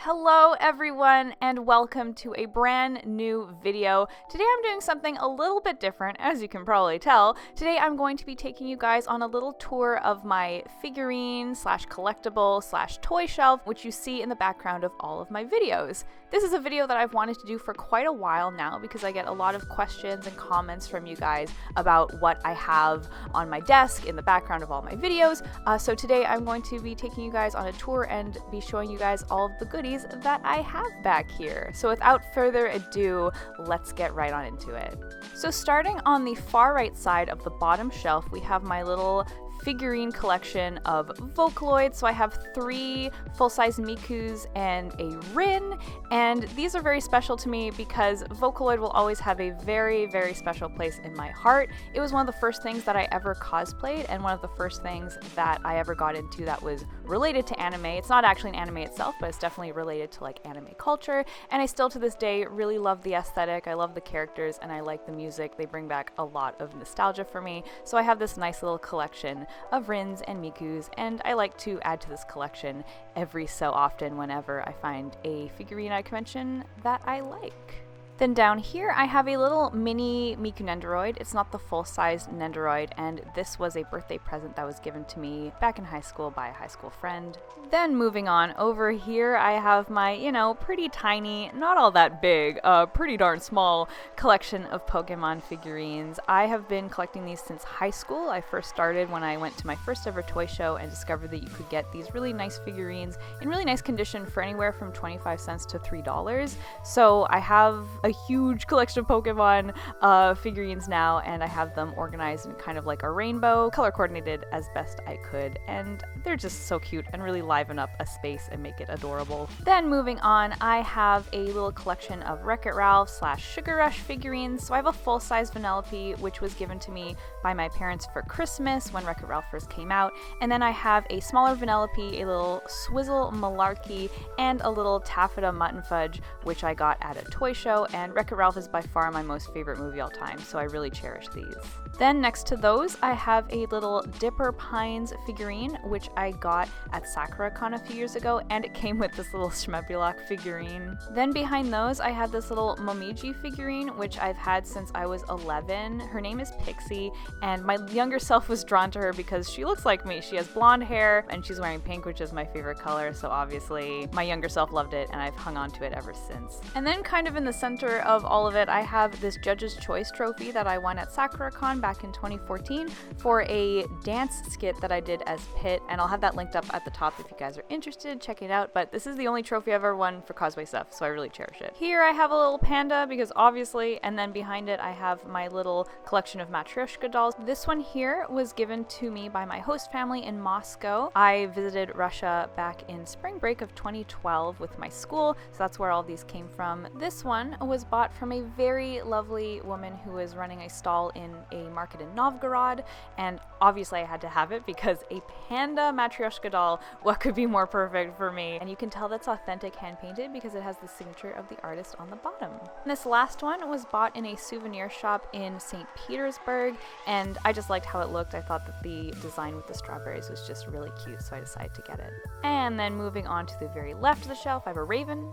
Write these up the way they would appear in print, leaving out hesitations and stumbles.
Hello everyone and welcome to a brand new video. Today I'm doing something a little bit different, as you can probably tell. Today I'm going to be taking you guys on a little tour of my figurine slash collectible slash toy shelf, which you see in the background of all of my videos. This is a video that I've wanted to do for quite a while now because I get a lot of questions and comments from you guys about what I have on my desk in the background of all my videos. So today I'm going to be taking you guys on a tour and be showing you guys all of the goodies that I have back here. So without further ado, let's get right on into it. So starting on the far right side of the bottom shelf, we have my little figurine collection of Vocaloids. So I have 3 full-size Mikus and a Rin, and these are very special to me because Vocaloid will always have a very, very special place in my heart. It was one of the first things that I ever cosplayed and one of the first things that I ever got into that was related to anime. It's not actually an anime itself, but it's definitely related to like anime culture, and I still to this day really love the aesthetic. I love the characters and I like the music. They bring back a lot of nostalgia for me. So I have this nice little collection of Rins and Mikus, and I like to add to this collection every so often whenever I find a figurine at a convention that I like. Then down here I have a little mini Miku Nendoroid. It's not the full-size Nendoroid, and this was a birthday present that was given to me back in high school by a high school friend. Then moving on over here I have my, pretty tiny, not all that big, pretty darn small collection of Pokemon figurines. I have been collecting these since high school. I first started when I went to my first ever toy show and discovered that you could get these really nice figurines in really nice condition for anywhere from 25 cents to $3. So I have a huge collection of Pokemon figurines now, and I have them organized in kind of like a rainbow, color coordinated as best I could, and they're just so cute and really liven up a space and make it adorable. Then moving on, I have a little collection of Wreck-It Ralph slash Sugar Rush figurines. So I have a full-size Vanellope, which was given to me by my parents for Christmas when Wreck-It Ralph first came out, and then I have a smaller Vanellope, a little Swizzle Malarkey, and a little Taffeta Mutton Fudge, which I got at a toy show, and Wreck-It Ralph is by far my most favorite movie all time, so I really cherish these. Then next to those, I have a little Dipper Pines figurine, which I got at SakuraCon a few years ago, and it came with this little Shmepulok figurine. Then behind those, I have this little Momiji figurine, which I've had since I was 11. Her name is Pixie, and my younger self was drawn to her because she looks like me. She has blonde hair, and she's wearing pink, which is my favorite color, so obviously my younger self loved it, and I've hung on to it ever since. And then kind of in the center of all of it, I have this Judge's Choice trophy that I won at SakuraCon back in 2014 for a dance skit that I did as Pit, and I'll have that linked up at the top if you guys are interested. Check it out, but this is the only trophy I've ever won for cosplay stuff, so I really cherish it. Here I have a little panda because obviously, and then behind it I have my little collection of Matryoshka dolls. This one here was given to me by my host family in Moscow. I visited Russia back in spring break of 2012 with my school, so that's where all these came from. This one was bought from a very lovely woman who was running a stall in a market in Novgorod, and obviously I had to have it because a panda Matryoshka doll, what could be more perfect for me? And you can tell that's authentic hand painted because it has the signature of the artist on the bottom. And this last one was bought in a souvenir shop in St. Petersburg, and I just liked how it looked. I thought that the design with the strawberries was just really cute, so I decided to get it. And then moving on to the very left of the shelf, I have a raven,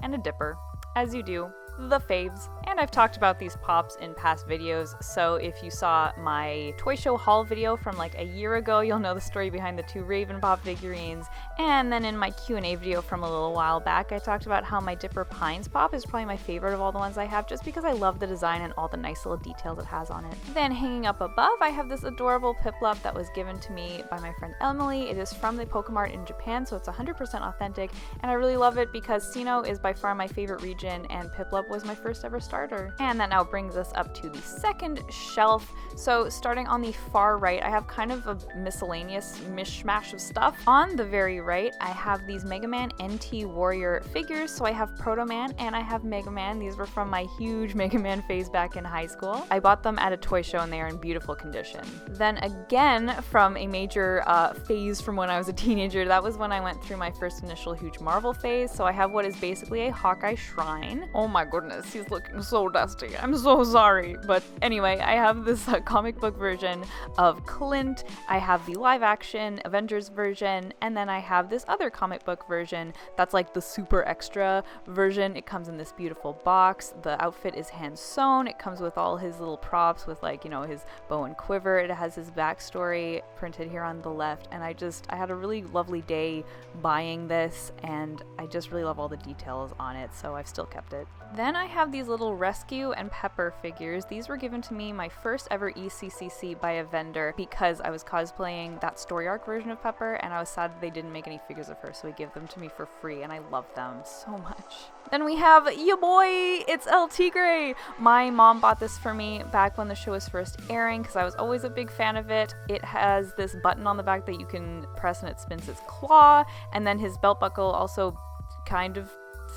and a dipper, as you do. The faves. And I've talked about these pops in past videos, so if you saw my toy show haul video from like a year ago, you'll know the story behind the 2 Raven Pop figurines. And then in my Q&A video from a little while back, I talked about how my Dipper Pines pop is probably my favorite of all the ones I have, just because I love the design and all the nice little details it has on it. Then hanging up above, I have this adorable Piplup that was given to me by my friend Emily. It is from the Pokemart in Japan, so it's 100% authentic, and I really love it because Sinnoh is by far my favorite region, and Piplup was my first ever starter. And that now brings us up to the second shelf. So starting on the far right, I have kind of a miscellaneous mishmash of stuff. On the very right, I have these Mega Man NT Warrior figures. So I have Proto Man and I have Mega Man. These were from my huge Mega Man phase back in high school. I bought them at a toy show and they are in beautiful condition. Then again, from a major phase from when I was a teenager, that was when I went through my first initial huge Marvel phase. So I have what is basically a Hawkeye shrine. Oh my goodness, he's looking so so dusty. I'm so sorry. But anyway, I have this comic book version of Clint. I have the live action Avengers version, and then I have this other comic book version that's like the super extra version. It comes in this beautiful box. The outfit is hand sewn. It comes with all his little props with, like, you know, his bow and quiver. It has his backstory printed here on the left, and I had a really lovely day buying this, and I just really love all the details on it, so I've still kept it. Then I have these little Rescue and Pepper figures. These were given to me my first ever ECCC by a vendor because I was cosplaying that story arc version of Pepper, and I was sad that they didn't make any figures of her, so he gave them to me for free, and I love them so much. Then we have ya boy, it's El Tigre. My mom bought this for me back when the show was first airing because I was always a big fan of it. It has this button on the back that you can press and it spins its claw, and then his belt buckle also kind of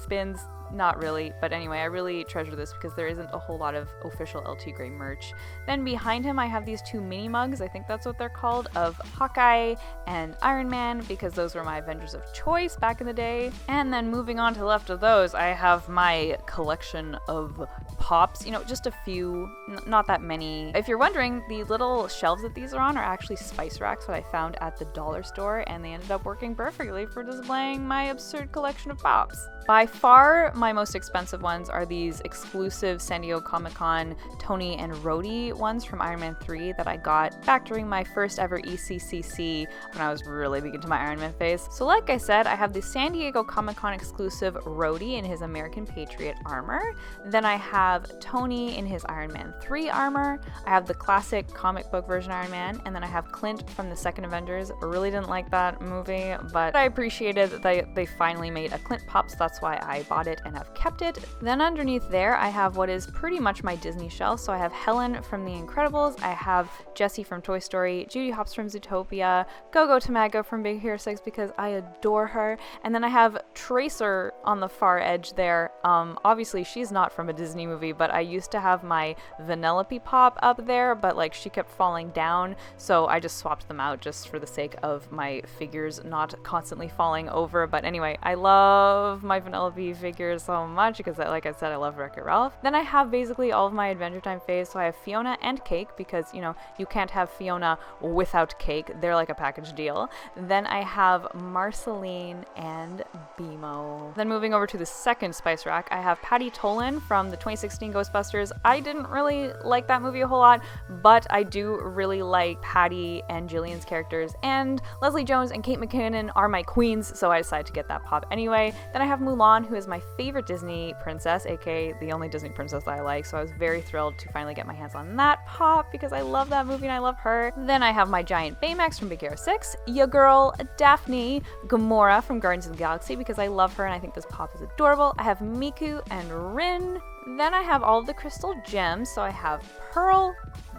spins. Not really, but anyway, I really treasure this because there isn't a whole lot of official El Tigre merch. Then behind him I have these two mini mugs, I think that's what they're called, of Hawkeye and Iron Man because those were my Avengers of choice back in the day. And then moving on to the left of those, I have my collection of pops, you know, just a few, not that many. If you're wondering, the little shelves that these are on are actually spice racks that I found at the dollar store, and they ended up working perfectly for displaying my absurd collection of pops. By far, my most expensive ones are these exclusive San Diego Comic-Con Tony and Rhodey ones from Iron Man 3 that I got back during my first ever ECCC when I was really big into my Iron Man phase. So like I said, I have the San Diego Comic-Con exclusive Rhodey in his American Patriot armor. Then I have Tony in his Iron Man 3 armor. I have the classic comic book version Iron Man, and then I have Clint from the second Avengers. I really didn't like that movie, but I appreciated that they finally made a Clint pop, so that's why I bought it and have kept it. Then underneath there, I have what is pretty much my Disney shelf. So I have Helen from The Incredibles, I have Jessie from Toy Story, Judy Hopps from Zootopia, Go-Go Tamago from Big Hero 6 because I adore her, and then I have Tracer on the far edge there. Obviously she's not from a Disney movie, but I used to have my Vanellope pop up there, but like she kept falling down, so I just swapped them out just for the sake of my figures not constantly falling over. But anyway, I love my Vanellope figures so much because, like I said, I love Wreck-It Ralph. Then I have basically all of my Adventure Time phase, so I have Fiona and Cake because, you know, you can't have Fiona without Cake. They're like a package deal. Then I have Marceline and BMO. Then moving over to the second spice rack, I have Patty Tolan from the 2016 Ghostbusters. I didn't really like that movie a whole lot, but I do really like Patty and Jillian's characters, and Leslie Jones and Kate McKinnon are my queens, so I decided to get that pop anyway. Then I have Mulan, who is my favorite Disney princess, aka the only Disney princess that I like, so I was very thrilled to finally get my hands on that pop because I love that movie and I love her. Then I have my giant Baymax from Big Hero 6, ya girl Daphne, Gamora from Guardians of the Galaxy because I love her and I think this pop is adorable. I have Miku and Rin. Then I have all of the crystal gems, so I have Pearl,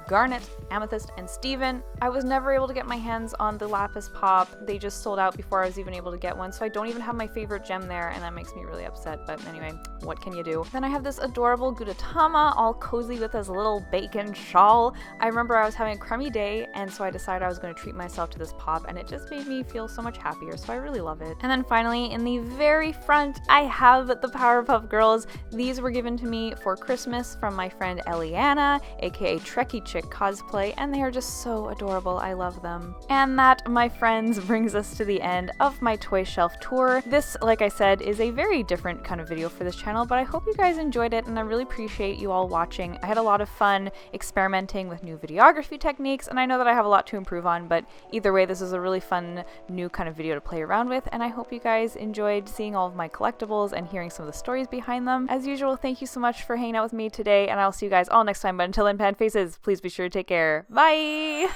Garnet, Amethyst, and Steven. I was never able to get my hands on the Lapis pop. They just sold out before I was even able to get one, so I don't even have my favorite gem there, and that makes me really upset, but anyway, what can you do? Then I have this adorable Gudetama, all cozy with his little bacon shawl. I remember I was having a crummy day, and so I decided I was going to treat myself to this pop, and it just made me feel so much happier, so I really love it. And then finally, in the very front, I have the Powerpuff Girls. These were given to me for Christmas from my friend Eliana, aka Trekkie Chick cosplay, and they are just so adorable. I love them. And that, my friends, brings us to the end of my toy shelf tour. This, like I said, is a very different kind of video for this channel, but I hope you guys enjoyed it, and I really appreciate you all watching. I had a lot of fun experimenting with new videography techniques, and I know that I have a lot to improve on, but either way, this is a really fun new kind of video to play around with, and I hope you guys enjoyed seeing all of my collectibles and hearing some of the stories behind them. As usual, thank you so much for hanging out with me today, and I'll see you guys all next time, but until then, pan faces, please be sure to take care. Bye!